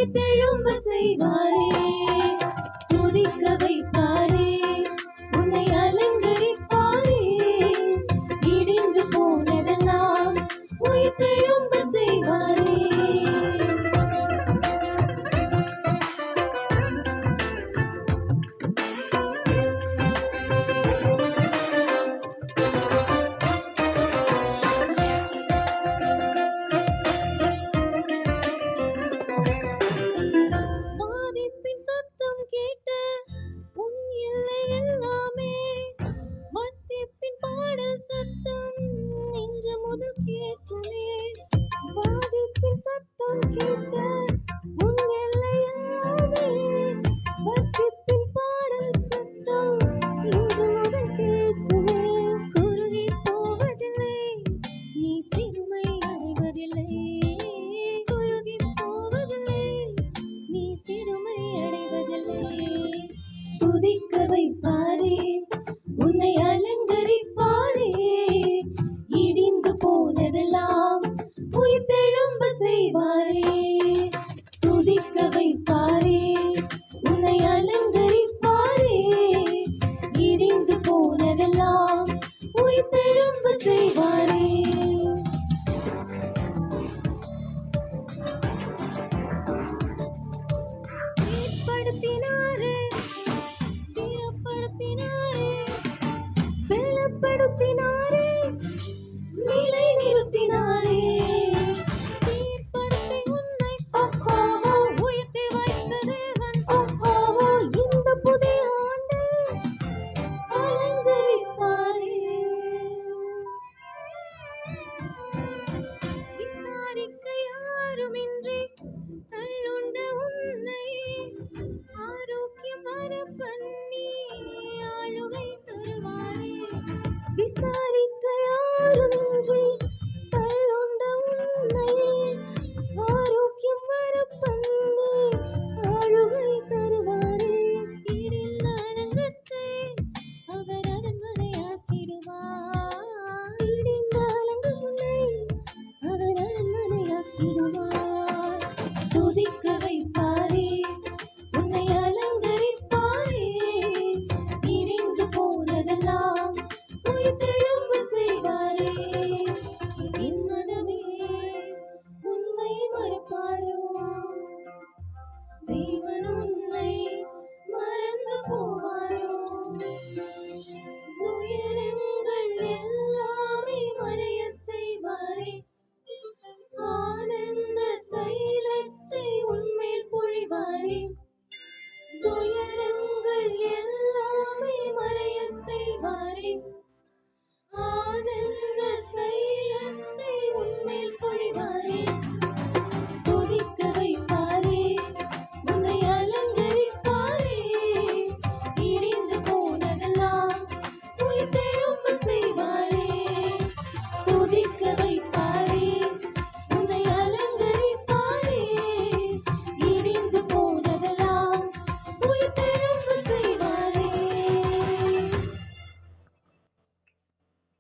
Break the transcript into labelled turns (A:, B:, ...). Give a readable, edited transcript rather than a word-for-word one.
A: உயிர்த்தெழும்ப செய்வாரே, துதிக்க வைப்பாரே, உன்னை அலங்கரிப்பாரே, இடிந்து போனதெல்லாம் உயிர்த்தெழும்ப செய்வாரே. வாதிப்பின் சத்தம் கேட்ட உன் எல்லை எல்லாமே, மத்திப்பின் பாடல் சத்தம் இன்று முதல் கேட்குமே. வாதிப்பின் சத்தம் கேட்ட உன் எல்லை எல்லாமே, மத்திப்பின் பாடல் சத்தம் இன்று முதல் கேட்குமே. குறுகி போவதில்லை, நீ சிறுமை அடைவதில்லை. குறுகி போவதில்லை, நீ சிறுமை அடைவதில்லை. துதிக்க வைப்பாரே, உன்னை அலங்கரிப்பாரே, இடிந்து போனதெல்லாம் உயிர்த்தெழும்ப செய்வாரே. துதிக்க வைப்பாரே, உன்னை அலங்கரிப்பாரே, இடிந்து போனதெல்லாம் உயிர்த்தெழும்ப செய்வாரே. ஏற்படுத்தினாரே, திடப்படுத்தினாரே, பலப்படுத்தி